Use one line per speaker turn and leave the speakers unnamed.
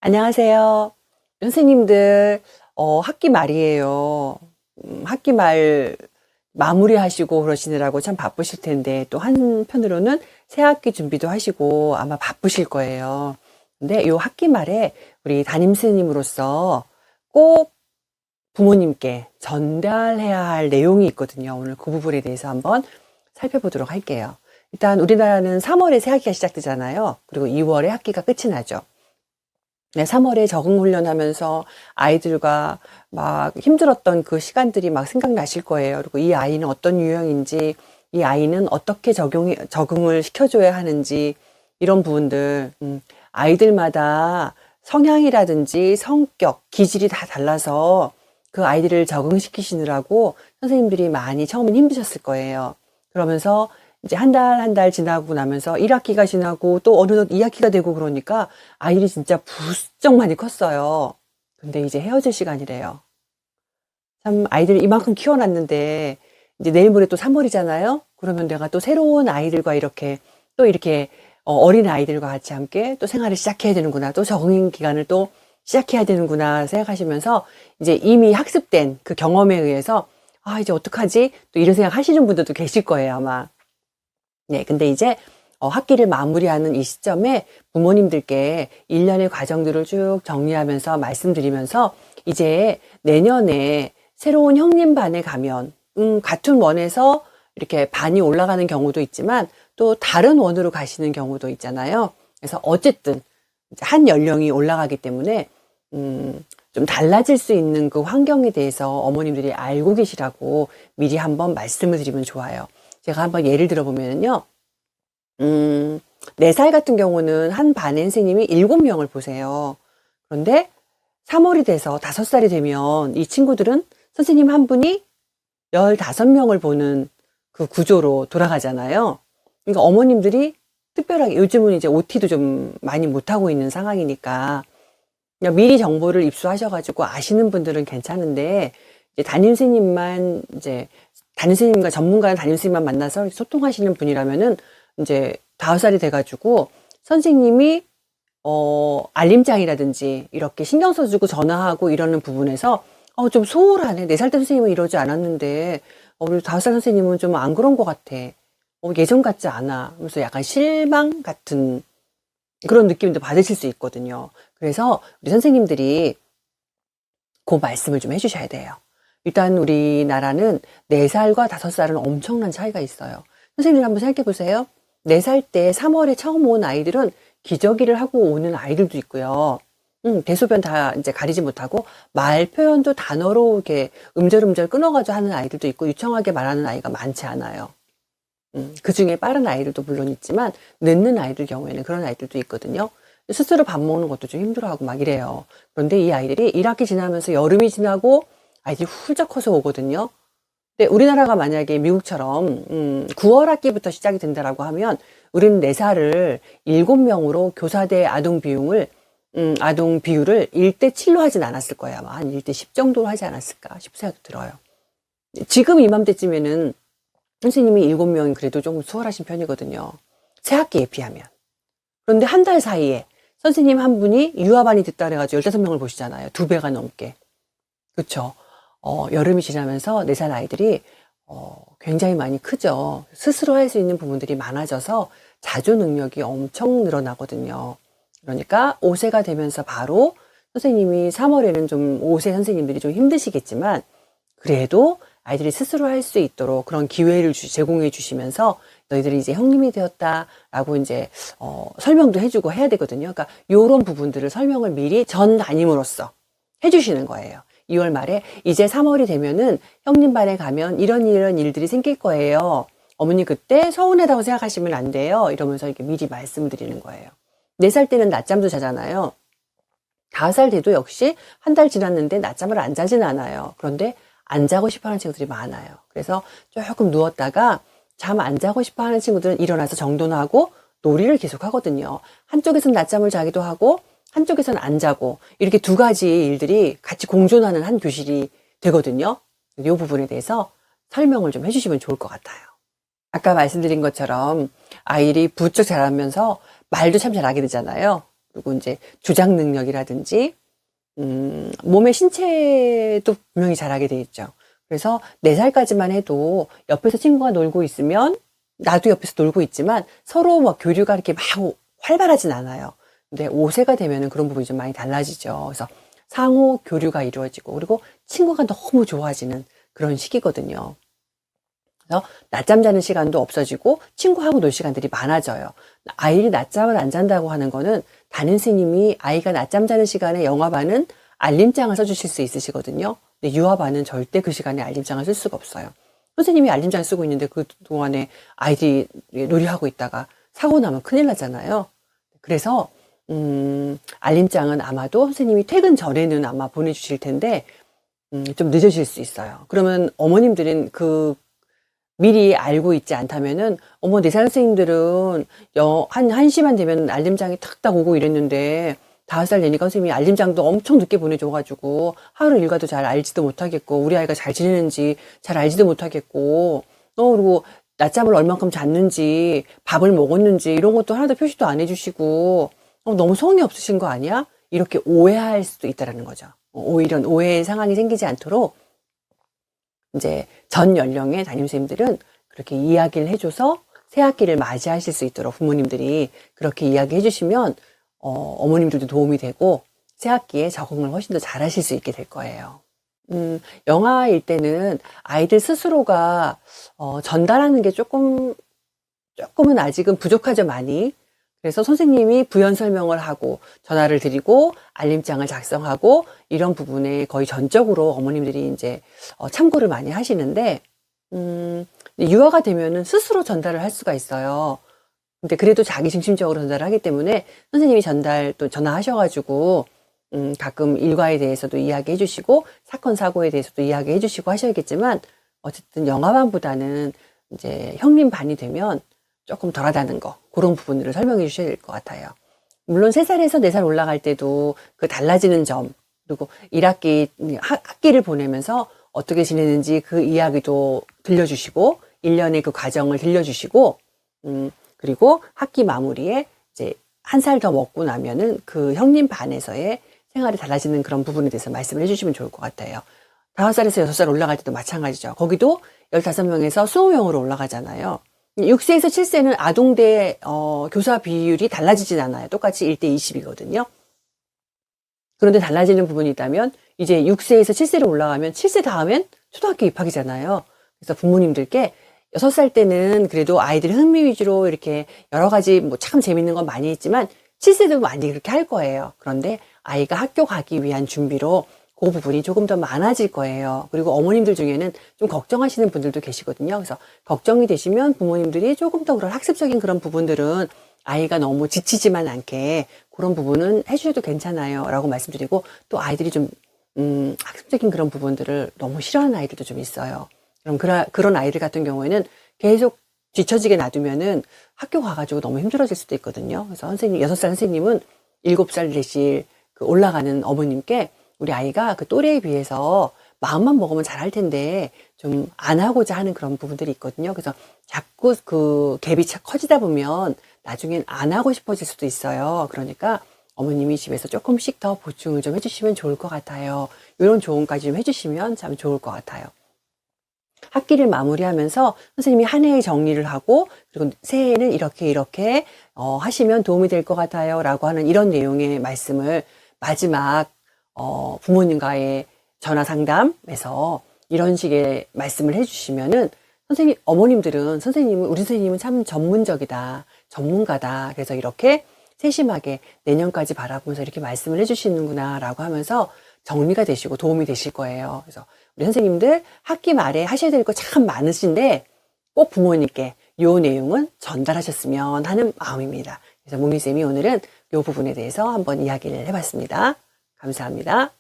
안녕하세요. 선생님들, 학기 말이에요. 학기 말 마무리하시고 그러시느라고 참 바쁘실 텐데, 또 한편으로는 새 학기 준비도 하시고 아마 바쁘실 거예요. 근데 요 학기 말에 우리 담임 스님으로서 꼭 부모님께 전달해야 할 내용이 있거든요. 오늘 그 부분에 대해서 한번 살펴보도록 할게요. 일단 우리나라는 3월에 새 학기가 시작되잖아요. 그리고 2월에 학기가 끝이 나죠. 네, 3월에 적응 훈련하면서 아이들과 막 힘들었던 그 시간들이 막 생각나실 거예요. 그리고 이 아이는 어떤 유형인지, 이 아이는 어떻게 적응을 시켜줘야 하는지, 이런 부분들, 아이들마다 성향이라든지 성격, 기질이 다 달라서 그 아이들을 적응시키시느라고 선생님들이 많이 처음엔 힘드셨을 거예요. 그러면서 이제 한 달 한 달 지나고 나면서 1학기가 지나고 또 어느덧 2학기가 되고 그러니까 아이들이 진짜 부쩍 많이 컸어요. 근데 이제 헤어질 시간이래요. 참 아이들 이만큼 키워놨는데 이제 내일 모레 또 3월이잖아요. 그러면 내가 또 새로운 아이들과 이렇게 또 이렇게 어린 아이들과 같이 함께 또 생활을 시작해야 되는구나. 또 적응 기간을 또 시작해야 되는구나 생각하시면서 이제 이미 학습된 그 경험에 의해서 아, 이제 어떡하지? 또 이런 생각 하시는 분들도 계실 거예요, 아마. 네, 근데 이제 학기를 마무리하는 이 시점에 부모님들께 일련의 과정들을 쭉 정리하면서 말씀드리면서 이제 내년에 새로운 형님 반에 가면 같은 원에서 이렇게 반이 올라가는 경우도 있지만 또 다른 원으로 가시는 경우도 있잖아요. 그래서 어쨌든 이제 한 연령이 올라가기 때문에 좀 달라질 수 있는 그 환경에 대해서 어머님들이 알고 계시라고 미리 한번 말씀을 드리면 좋아요. 제가 한번 예를 들어보면요. 4살 같은 경우는 한 반의 선생님이 7명을 보세요. 그런데 3월이 돼서 5살이 되면 이 친구들은 선생님 한 분이 15명을 보는 그 구조로 돌아가잖아요. 그러니까 어머님들이 특별하게 요즘은 이제 OT도 좀 많이 못하고 있는 상황이니까 그냥 미리 정보를 입수하셔가지고 아시는 분들은 괜찮은데 이제 담임 선생님과 전문가는 담임 선생님만 만나서 소통하시는 분이라면은 이제 5살이 돼가지고 선생님이 알림장이라든지 이렇게 신경 써주고 전화하고 이러는 부분에서 좀 소홀하네. 4살 때 선생님은 이러지 않았는데 우리 5살 선생님은 좀 안 그런 것 같아. 예전 같지 않아. 그래서 약간 실망 같은 그런 느낌도 받으실 수 있거든요. 그래서 우리 선생님들이 그 말씀을 좀 해주셔야 돼요. 일단 우리나라는 4살과 5살은 엄청난 차이가 있어요. 선생님들 한번 생각해 보세요. 4살 때 3월에 처음 온 아이들은 기저귀를 하고 오는 아이들도 있고요. 대소변 다 이제 가리지 못하고 말 표현도 단어로 이렇게 음절음절 끊어가지고 하는 아이들도 있고 유창하게 말하는 아이가 많지 않아요. 그 중에 빠른 아이들도 물론 있지만 늦는 아이들 경우에는 그런 아이들도 있거든요. 스스로 밥 먹는 것도 좀 힘들어하고 막 이래요. 그런데 이 아이들이 1학기 지나면서 여름이 지나고 아이들이 훌쩍 커서 오거든요. 근데 우리나라가 만약에 미국처럼 9월 학기부터 시작이 된다라고 하면 우리는 4살을 7명으로 교사 대 아동 비율을 1대 7로 하진 않았을 거예요. 아마 한 1대 10 정도로 하지 않았을까 싶은 생각도 들어요. 지금 이맘때쯤에는 선생님이 7명이 그래도 조금 수월하신 편이거든요. 새 학기에 비하면. 그런데 한 달 사이에 선생님 한 분이 유아반이 됐다 그래가지고 15명을 보시잖아요. 2배가 넘게. 그렇죠. 여름이 지나면서 4살 아이들이 굉장히 많이 크죠. 스스로 할 수 있는 부분들이 많아져서 자주 능력이 엄청 늘어나거든요. 그러니까 5세가 되면서 바로 선생님이 3월에는 좀 5세 선생님들이 좀 힘드시겠지만 그래도 아이들이 스스로 할 수 있도록 그런 기회를 제공해 주시면서 너희들이 이제 형님이 되었다라고 이제 설명도 해주고 해야 되거든요. 그러니까 이런 부분들을 설명을 미리 전 담임으로써 해주시는 거예요. 2월 말에 이제 3월이 되면은 형님 반에 가면 이런 일들이 생길 거예요. 어머니 그때 서운하다고 생각하시면 안 돼요. 이러면서 이렇게 미리 말씀드리는 거예요. 4살 때는 낮잠도 자잖아요. 5살 돼도 역시 한 달 지났는데 낮잠을 안 자진 않아요. 그런데 안 자고 싶어 하는 친구들이 많아요. 그래서 조금 누웠다가 잠 안 자고 싶어 하는 친구들은 일어나서 정돈하고 놀이를 계속 하거든요. 한쪽에서는 낮잠을 자기도 하고 한쪽에서는 안 자고 이렇게 두 가지 일들이 같이 공존하는 한 교실이 되거든요. 이 부분에 대해서 설명을 좀 해주시면 좋을 것 같아요. 아까 말씀드린 것처럼 아이들이 부쩍 자라면서 말도 참 잘하게 되잖아요. 그리고 이제 조작 능력이라든지, 몸의 신체도 분명히 잘하게 돼 있죠. 그래서 4살까지만 해도 옆에서 친구가 놀고 있으면 나도 옆에서 놀고 있지만 서로 막 교류가 이렇게 막 활발하진 않아요. 근데 5세가 되면은 그런 부분이 좀 많이 달라지죠. 그래서 상호 교류가 이루어지고, 그리고 친구가 너무 좋아지는 그런 시기거든요. 그래서 낮잠 자는 시간도 없어지고 친구하고 놀 시간들이 많아져요. 아이를 낮잠을 안 잔다고 하는 거는 담임 선생님이 아이가 낮잠 자는 시간에 영화반은 알림장을 써주실 수 있으시거든요. 근데 유아반은 절대 그 시간에 알림장을 쓸 수가 없어요. 선생님이 알림장을 쓰고 있는데 그동안에 아이들이 놀이하고 있다가 사고 나면 큰일 나잖아요. 그래서 알림장은 아마도 선생님이 퇴근 전에는 아마 보내주실 텐데 좀 늦어질 수 있어요. 그러면 어머님들은 미리 알고 있지 않다면은, 어머, 4살 선생님들은 한 1시만 되면 알림장이 탁탁 오고 이랬는데, 5살 되니까 선생님이 알림장도 엄청 늦게 보내줘가지고, 하루 일과도 잘 알지도 못하겠고, 우리 아이가 잘 지내는지 잘 알지도 못하겠고, 그리고 낮잠을 얼만큼 잤는지, 밥을 먹었는지, 이런 것도 하나도 표시도 안 해주시고, 너무 성의 없으신 거 아니야? 이렇게 오해할 수도 있다라는 거죠. 오히려 오해의 상황이 생기지 않도록, 이제 전 연령의 담임선생님들은 그렇게 이야기를 해줘서 새 학기를 맞이하실 수 있도록 부모님들이 그렇게 이야기해 주시면 어머님들도 도움이 되고 새 학기에 적응을 훨씬 더 잘하실 수 있게 될 거예요. 영아일 때는 아이들 스스로가 전달하는 게 조금은 아직은 부족하죠, 많이. 그래서 선생님이 부연 설명을 하고 전화를 드리고 알림장을 작성하고 이런 부분에 거의 전적으로 어머님들이 이제 참고를 많이 하시는데, 유아가 되면은 스스로 전달을 할 수가 있어요. 근데 그래도 자기 중심적으로 전달을 하기 때문에 선생님이 또 전화하셔가지고 가끔 일과에 대해서도 이야기해 주시고 사건 사고에 대해서도 이야기해 주시고 하셔야겠지만, 어쨌든 영아반보다는 이제 형님 반이 되면 조금 덜하다는 거, 그런 부분들을 설명해 주셔야 될 것 같아요. 물론 3살에서 4살 올라갈 때도 그 달라지는 점, 그리고 1학기, 학기를 보내면서 어떻게 지내는지 그 이야기도 들려주시고, 1년의 그 과정을 들려주시고, 그리고 학기 마무리에 이제 1살 더 먹고 나면은 그 형님 반에서의 생활이 달라지는 그런 부분에 대해서 말씀을 해주시면 좋을 것 같아요. 5살에서 6살 올라갈 때도 마찬가지죠. 거기도 15명에서 20명으로 올라가잖아요. 6세에서 7세는 아동대 교사 비율이 달라지진 않아요. 똑같이 1대 20이거든요. 그런데 달라지는 부분이 있다면 이제 6세에서 7세로 올라가면 7세 다음엔 초등학교 입학이잖아요. 그래서 부모님들께 6살 때는 그래도 아이들이 흥미 위주로 이렇게 여러 가지 뭐 참 재밌는 건 많이 했지만 7세도 많이 그렇게 할 거예요. 그런데 아이가 학교 가기 위한 준비로 그 부분이 조금 더 많아질 거예요. 그리고 어머님들 중에는 좀 걱정하시는 분들도 계시거든요. 그래서 걱정이 되시면 부모님들이 조금 더 그런 학습적인 그런 부분들은 아이가 너무 지치지만 않게 그런 부분은 해주셔도 괜찮아요 라고 말씀드리고, 또 아이들이 좀 학습적인 그런 부분들을 너무 싫어하는 아이들도 좀 있어요. 그럼 그런 아이들 같은 경우에는 계속 뒤처지게 놔두면은 학교 가가지고 너무 힘들어질 수도 있거든요. 그래서 6살 선생님은 7살 내실 그 올라가는 어머님께 우리 아이가 그 또래에 비해서 마음만 먹으면 잘할 텐데 좀 안 하고자 하는 그런 부분들이 있거든요. 그래서 자꾸 그 갭이 커지다 보면 나중엔 안 하고 싶어질 수도 있어요. 그러니까 어머님이 집에서 조금씩 더 보충을 좀 해주시면 좋을 것 같아요. 이런 조언까지 좀 해주시면 참 좋을 것 같아요. 학기를 마무리하면서 선생님이 한 해의 정리를 하고, 그리고 새해에는 이렇게 하시면 도움이 될 것 같아요 라고 하는 이런 내용의 말씀을 마지막 부모님과의 전화 상담에서 이런 식의 말씀을 해주시면은 어머님들은 우리 선생님은 참 전문가다. 그래서 이렇게 세심하게 내년까지 바라보면서 이렇게 말씀을 해주시는구나 라고 하면서 정리가 되시고 도움이 되실 거예요. 그래서 우리 선생님들 학기 말에 하셔야 될 거 참 많으신데 꼭 부모님께 이 내용은 전달하셨으면 하는 마음입니다. 그래서 묵미쌤이 오늘은 이 부분에 대해서 한번 이야기를 해봤습니다. 감사합니다.